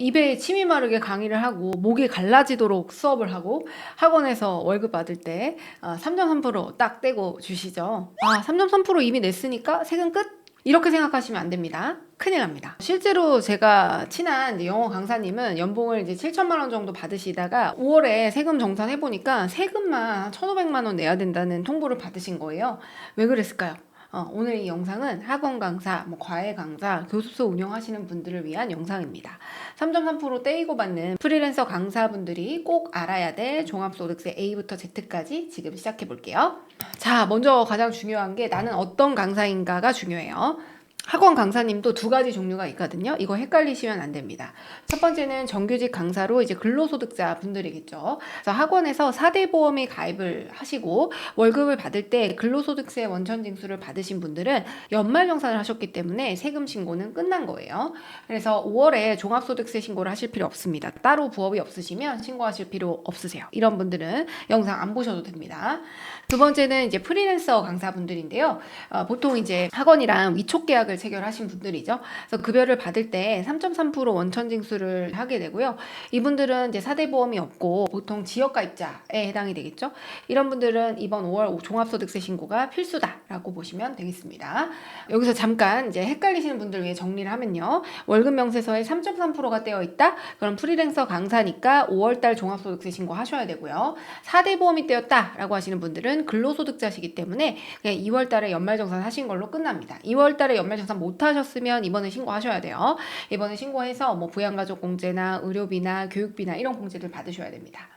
입에 침이 마르게 강의를 하고 목이 갈라지도록 수업을 하고 학원에서 월급 받을 때 3.3% 딱 떼고 주시죠. 3.3% 이미 냈으니까 세금 끝? 이렇게 생각하시면 안 됩니다. 큰일 납니다. 실제로 제가 친한 이제 영어 강사님은 연봉을 이제 7천만 원 정도 받으시다가 5월에 세금 정산해보니까 세금만 1,500만 원 내야 된다는 통보를 받으신 거예요. 왜 그랬을까요? 오늘 이 영상은 학원 강사, 과외 강사, 교습소 운영하시는 분들을 위한 영상입니다. 3.3% 떼이고 받는 프리랜서 강사분들이 꼭 알아야 될 종합소득세 A부터 Z까지 지금 시작해 볼게요. 자, 먼저 가장 중요한 게 나는 어떤 강사인가가 중요해요. 학원 강사님도 두 가지 종류가 있거든요. 이거 헷갈리시면 안 됩니다. 첫 번째는 정규직 강사로 이제 근로소득자 분들이겠죠. 그래서 학원에서 4대 보험에 가입을 하시고 월급을 받을 때 근로소득세 원천징수를 받으신 분들은 연말정산을 하셨기 때문에 세금 신고는 끝난 거예요. 그래서 5월에 종합소득세 신고를 하실 필요 없습니다. 따로 부업이 없으시면 신고하실 필요 없으세요. 이런 분들은 영상 안 보셔도 됩니다. 두 번째는 이제 프리랜서 강사분들인데요. 보통 이제 학원이랑 위촉 계약을 체결하신 분들이죠. 그래서 급여를 받을 때 3.3% 원천징수를 하게 되고요. 이분들은 이제 4대 보험이 없고 보통 지역가입자에 해당이 되겠죠. 이런 분들은 이번 5월 종합소득세 신고가 필수다라고 보시면 되겠습니다. 여기서 잠깐 이제 헷갈리시는 분들 위해 정리를 하면요. 월급 명세서에 3.3%가 떼어 있다? 그럼 프리랜서 강사니까 5월달 종합소득세 신고 하셔야 되고요. 4대 보험이 떼었다라고 하시는 분들은 근로소득자시기 때문에 그냥 2월달에 연말정산 하신 걸로 끝납니다. 2월달에 연말정산 못 하셨으면 이번에 신고하셔야 돼요. 이번에 신고해서 부양가족공제나 의료비나 교육비나 이런 공제들 받으셔야 됩니다.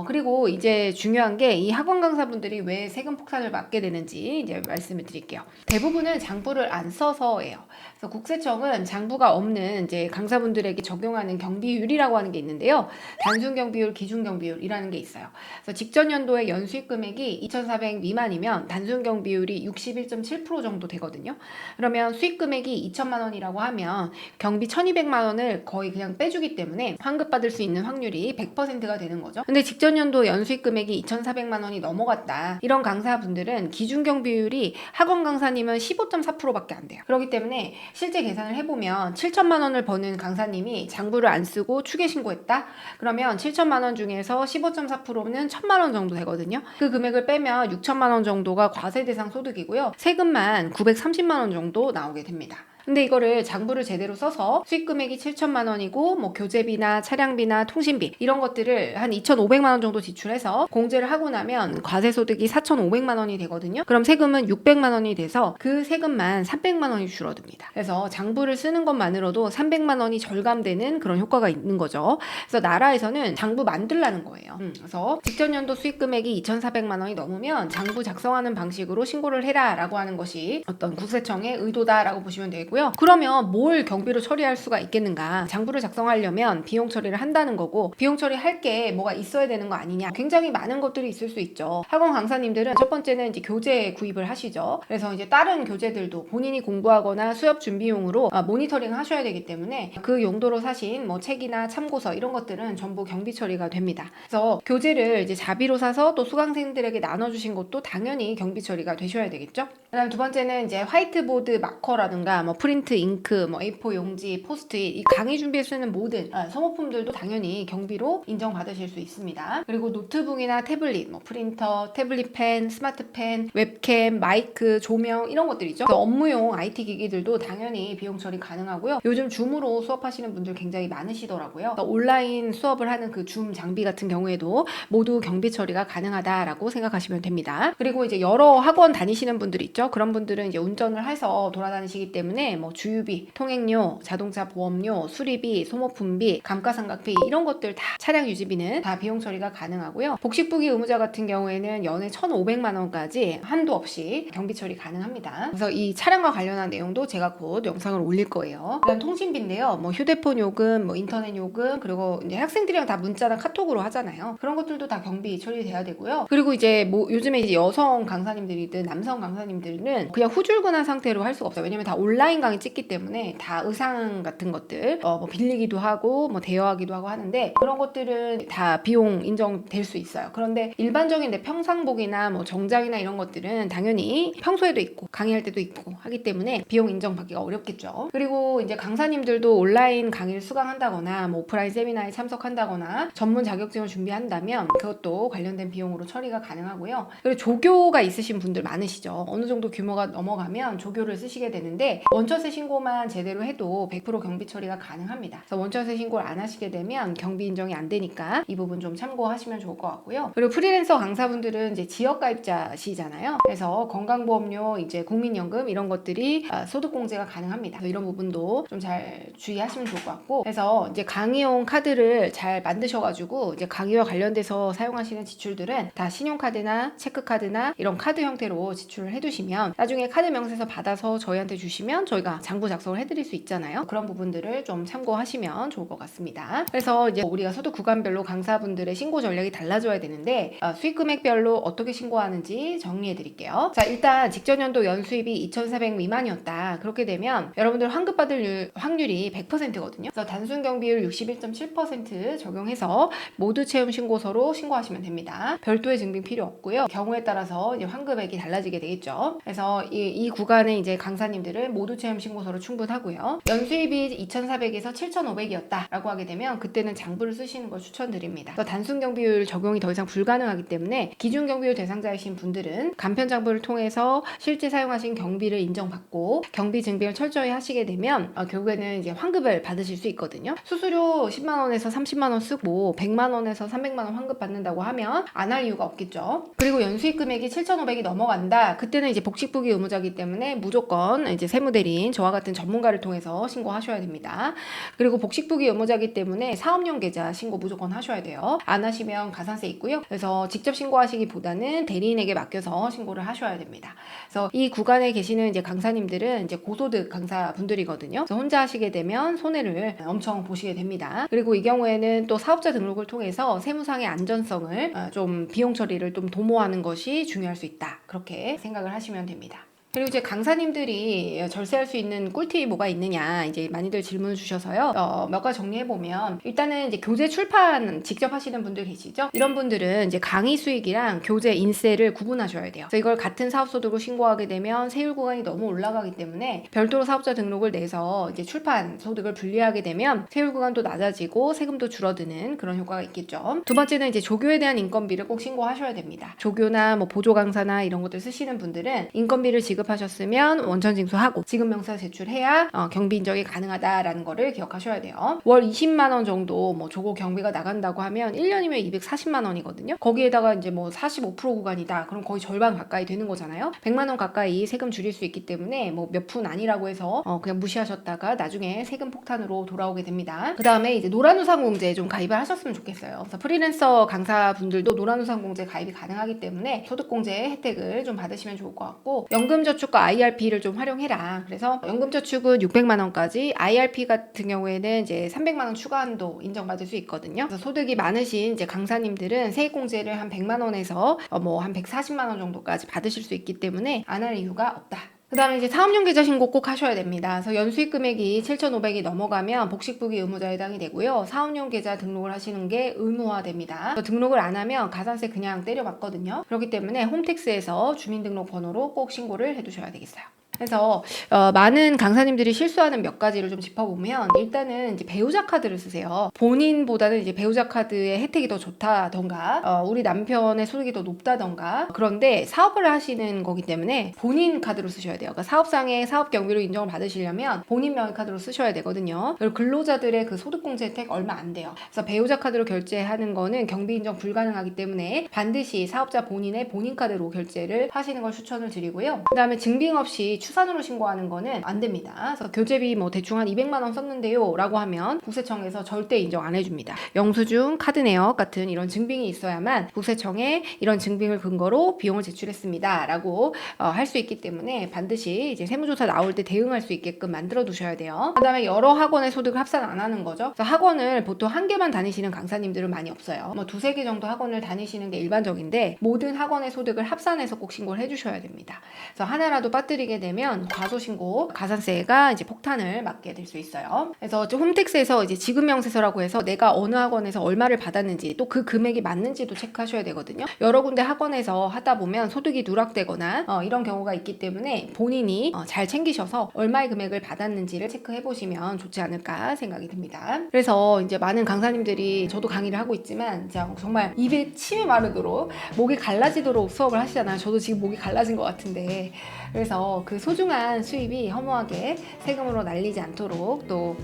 그리고 이제 중요한 게 이 학원 강사분들이 왜 세금 폭탄을 맞게 되는지 이제 말씀을 드릴게요. 대부분은 장부를 안 써서예요. 그래서 국세청은 장부가 없는 이제 강사분들에게 적용하는 경비율이라고 하는 게 있는데요. 단순 경비율, 기준 경비율이라는 게 있어요. 그래서 직전 연도의 연수익 금액이 2,400 미만이면 단순 경비율이 61.7% 정도 되거든요. 그러면 수익 금액이 2천만 원이라고 하면 경비 1,200만 원을 거의 그냥 빼주기 때문에 환급받을 수 있는 확률이 100%가 되는 거죠. 근데 직전 연도 연수익 금액이 2,400만 원이 넘어갔다. 이런 강사분들은 기준 경비율이 학원 강사님은 15.4%밖에 안 돼요. 그렇기 때문에 실제 계산을 해보면 7천만 원을 버는 강사님이 장부를 안 쓰고 추계 신고했다? 그러면 7천만 원 중에서 15.4%는 1,000만 원 정도 되거든요. 그 금액을 빼면 6천만 원 정도가 과세 대상 소득이고요. 세금만 930만 원 정도 나오게 됩니다. 근데 이거를 장부를 제대로 써서 수익 금액이 7천만 원이고 교재비나 차량비나 통신비 이런 것들을 한 2,500만 원 정도 지출해서 공제를 하고 나면 과세소득이 4,500만 원이 되거든요. 그럼 세금은 600만 원이 돼서 그 세금만 300만 원이 줄어듭니다. 그래서 장부를 쓰는 것만으로도 300만 원이 절감되는 그런 효과가 있는 거죠. 그래서 나라에서는 장부 만들라는 거예요. 그래서 직전 연도 수익 금액이 2,400만 원이 넘으면 장부 작성하는 방식으로 신고를 해라 라고 하는 것이 어떤 국세청의 의도다라고 보시면 되겠고요. 그러면 뭘 경비로 처리할 수가 있겠는가? 장부를 작성하려면 비용 처리를 한다는 거고 비용 처리할 게 뭐가 있어야 되는 거 아니냐? 굉장히 많은 것들이 있을 수 있죠. 학원 강사님들은 첫 번째는 이제 교재 구입을 하시죠. 그래서 이제 다른 교재들도 본인이 공부하거나 수업 준비용으로 모니터링 하셔야 되기 때문에 그 용도로 사신 책이나 참고서 이런 것들은 전부 경비 처리가 됩니다. 그래서 교재를 이제 자비로 사서 또 수강생들에게 나눠주신 것도 당연히 경비 처리가 되셔야 되겠죠. 그다음 두 번째는 이제 화이트보드 마커라든가 프린트, 잉크, A4 용지, 포스트잇 이 강의 준비에 쓰는 모든 소모품들도 당연히 경비로 인정받으실 수 있습니다. 그리고 노트북이나 태블릿, 프린터, 태블릿 펜, 스마트펜, 웹캠, 마이크, 조명 이런 것들이죠. 업무용 IT 기기들도 당연히 비용 처리 가능하고요. 요즘 줌으로 수업하시는 분들 굉장히 많으시더라고요. 온라인 수업을 하는 그 줌 장비 같은 경우에도 모두 경비 처리가 가능하다라고 생각하시면 됩니다. 그리고 이제 여러 학원 다니시는 분들 있죠. 그런 분들은 이제 운전을 해서 돌아다니시기 때문에 주유비, 통행료, 자동차 보험료, 수리비, 소모품비, 감가상각비 이런 것들 다 차량 유지비는 다 비용 처리가 가능하고요. 복식부기 의무자 같은 경우에는 연에 1,500만 원까지 한도 없이 경비 처리 가능합니다. 그래서 이 차량과 관련한 내용도 제가 곧 영상을 올릴 거예요. 그다음 통신비인데요. 휴대폰 요금, 인터넷 요금 그리고 이제 학생들이랑 다 문자나 카톡으로 하잖아요. 그런 것들도 다 경비 처리돼야 되고요. 그리고 이제 요즘에 이제 여성 강사님들이든 남성 강사님들은 그냥 후줄근한 상태로 할 수가 없어요. 왜냐면 다 온라인 강의 찍기 때문에 다 의상 같은 것들 뭐 빌리기도 하고 뭐 대여하기도 하고 하는데 그런 것들은 다 비용 인정될 수 있어요. 그런데 일반적인 내 평상복이나 뭐 정장이나 이런 것들은 당연히 평소에도 입고 강의할 때도 입고 하기 때문에 비용 인정받기가 어렵겠죠. 그리고 이제 강사님들도 온라인 강의를 수강한다거나 뭐 오프라인 세미나에 참석한다거나 전문 자격증을 준비한다면 그것도 관련된 비용으로 처리가 가능하고요. 그리고 조교가 있으신 분들 많으시죠. 어느 정도 규모가 넘어가면 조교를 쓰시게 되는데 원천세 신고만 제대로 해도 100% 경비 처리가 가능합니다. 그래서 원천세 신고를 안 하시게 되면 경비 인정이 안 되니까 이 부분 좀 참고하시면 좋을 것 같고요. 그리고 프리랜서 강사분들은 이제 지역 가입자시잖아요. 그래서 건강보험료, 이제 국민연금 이런 것들이 소득공제가 가능합니다. 이런 부분도 좀 잘 주의하시면 좋을 것 같고, 그래서 이제 강의용 카드를 잘 만드셔가지고 이제 강의와 관련돼서 사용하시는 지출들은 다 신용카드나 체크카드나 이런 카드 형태로 지출을 해두시면 나중에 카드 명세서 받아서 저희한테 주시면 저희가 장부 작성을 해드릴 수 있잖아요. 그런 부분들을 좀 참고하시면 좋을 것 같습니다. 그래서 이제 우리가 소득 구간별로 강사분들의 신고 전략이 달라져야 되는데 수익 금액별로 어떻게 신고하는지 정리해 드릴게요. 자, 일단 직전 연도 연수입이 2,400 미만이었다. 그렇게 되면 여러분들 환급 받을 확률이 100%거든요. 그래서 단순 경비율 61.7% 적용해서 모두 채용 신고서로 신고하시면 됩니다. 별도의 증빙 필요 없고요. 경우에 따라서 이제 환급액이 달라지게 되겠죠. 그래서 이 구간에 이제 강사님들은 모두 채용 신고서로 충분하고요. 연수입이 2,400에서 7,500이었다 라고 하게 되면 그때는 장부를 쓰시는 걸 추천드립니다. 그래서 단순 경비율 적용이 더 이상 불가능하기 때문에 기준 경비율 대상자이신 분들은 간편 장부를 통해서 실제 사용하신 경비를 인정받고 경비 증빙을 철저히 하시게 되면 결국에는 이제 환급을 받으실 수 있거든요. 수수료 10만 원에서 30만 원 쓰고 100만 원에서 300만 원 환급 받는다고 하면 안 할 이유가 없겠죠. 그리고 연수익 금액이 7,500이 넘어간다. 그때는 이제 복식부기 의무자이기 때문에 무조건 이제 세무대리인 저와 같은 전문가를 통해서 신고하셔야 됩니다. 그리고 복식부기 의무자이기 때문에 사업용 계좌 신고 무조건 하셔야 돼요. 안 하시면 가산세 있고요. 그래서 직접 신고하시기보다는 대리인에게 맡겨서 신고를 하셔야 됩니다. 그래서 이 구간에 계시는 이제 강사님들은 이제 고소득 강사분들이거든요. 그래서 혼자 하시게 되면 손해를 엄청 보시게 됩니다. 그리고 이 경우에는 또 사업자 등록을 통해서 세무상의 안전성을 좀 비용 처리를 좀 도모하는 것이 중요할 수 있다. 그렇게 생각을 하시면 됩니다. 그리고 이제 강사님들이 절세할 수 있는 꿀팁이 뭐가 있느냐 이제 많이들 질문 주셔서요. 몇 가지 정리해보면 일단은 이제 교재 출판 직접 하시는 분들 계시죠? 이런 분들은 이제 강의 수익이랑 교재 인세를 구분하셔야 돼요. 그래서 이걸 같은 사업소득으로 신고하게 되면 세율 구간이 너무 올라가기 때문에 별도로 사업자 등록을 내서 이제 출판 소득을 분리하게 되면 세율 구간도 낮아지고 세금도 줄어드는 그런 효과가 있겠죠. 두 번째는 이제 조교에 대한 인건비를 꼭 신고하셔야 됩니다. 조교나 뭐 보조 강사나 이런 것들 쓰시는 분들은 인건비를 지급하셨으면 원천 징수하고 지급 명사 제출해야 경비 인정이 가능하다라는 거를 기억하셔야 돼요. 월 20만 원 정도 뭐 조고 경비가 나간다고 하면 1년이면 240만 원이거든요. 거기에다가 이제 뭐 45% 구간이다. 그럼 거의 절반 가까이 되는 거잖아요. 100만 원 가까이 세금 줄일 수 있기 때문에 뭐 몇 푼 아니라고 해서 그냥 무시하셨다가 나중에 세금 폭탄으로 돌아오게 됩니다. 그 다음에 이제 노란우산공제 좀 가입을 하셨으면 좋겠어요. 그래서 프리랜서 강사분들도 노란우산공제 가입이 가능하기 때문에 소득공제 혜택을 좀 받으시면 좋을 것 같고 연금저축과 IRP를 좀 활용해라. 그래서 연금저축은 600만 원까지, IRP 같은 경우에는 이제 300만 원 추가 한도 인정받을 수 있거든요. 그래서 소득이 많으신 이제 강사님들은 세액공제를 한 100만 원에서 뭐 한 140만 원 정도까지 받으실 수 있기 때문에 안 할 이유가 없다. 그 다음에 이제 사업용 계좌 신고 꼭 하셔야 됩니다. 그래서 연수익 금액이 7,500이 넘어가면 복식부기 의무자에 해당이 되고요. 사업용 계좌 등록을 하시는 게 의무화됩니다. 등록을 안 하면 가산세 그냥 때려받거든요. 그렇기 때문에 홈택스에서 주민등록번호로 꼭 신고를 해두셔야 되겠어요. 그래서 많은 강사님들이 실수하는 몇 가지를 좀 짚어보면 일단은 이제 배우자 카드를 쓰세요. 본인보다는 이제 배우자 카드의 혜택이 더 좋다던가 우리 남편의 소득이 더 높다던가 그런데 사업을 하시는 거기 때문에 본인 카드로 쓰셔야 돼요. 그러니까 사업상의 사업 경비로 인정을 받으시려면 본인 명의 카드로 쓰셔야 되거든요. 그리고 근로자들의 그 소득공제 혜택 얼마 안 돼요. 그래서 배우자 카드로 결제하는 거는 경비 인정 불가능하기 때문에 반드시 사업자 본인의 본인 카드로 결제를 하시는 걸 추천을 드리고요. 그 다음에 증빙 없이 추산으로 신고하는 거는 안 됩니다. 그래서 교재비 뭐 대충 한 200만 원 썼는데요 라고 하면 국세청에서 절대 인정 안 해줍니다. 영수증, 카드 내역 같은 이런 증빙이 있어야만 국세청에 이런 증빙을 근거로 비용을 제출했습니다 라고 할 수 있기 때문에 반드시 이제 세무조사 나올 때 대응할 수 있게끔 만들어 두셔야 돼요. 그 다음에 여러 학원의 소득을 합산 안 하는 거죠. 그래서 학원을 보통 한 개만 다니시는 강사님들은 많이 없어요. 뭐 두세 개 정도 학원을 다니시는 게 일반적인데 모든 학원의 소득을 합산해서 꼭 신고를 해주셔야 됩니다. 그래서 하나라도 빠뜨리게 되면 되면 과소신고 가산세가 이제 폭탄을 맞게 될 수 있어요. 그래서 홈택스에서 이제 지급 명세서라고 해서 내가 어느 학원에서 얼마를 받았는지 또 그 금액이 맞는지도 체크하셔야 되거든요. 여러 군데 학원에서 하다 보면 소득이 누락되거나 이런 경우가 있기 때문에 본인이 잘 챙기셔서 얼마의 금액을 받았는지를 체크해 보시면 좋지 않을까 생각이 듭니다. 그래서 이제 많은 강사님들이 저도 강의를 하고 있지만 정말 입에 침이 마르도록 목이 갈라지도록 수업을 하시잖아요. 저도 지금 목이 갈라진 것 같은데, 그래서 그 소중한 수입이 허무하게 세금으로 날리지 않도록 또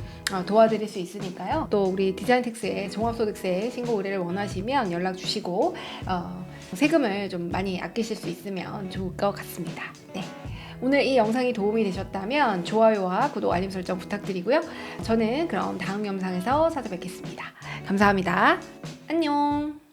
도와드릴 수 있으니까요. 또 우리 디자인텍스의 종합소득세 신고 의뢰를 원하시면 연락 주시고 세금을 좀 많이 아끼실 수 있으면 좋을 것 같습니다. 네. 오늘 이 영상이 도움이 되셨다면 좋아요와 구독, 알림 설정 부탁드리고요. 저는 그럼 다음 영상에서 찾아뵙겠습니다. 감사합니다. 안녕.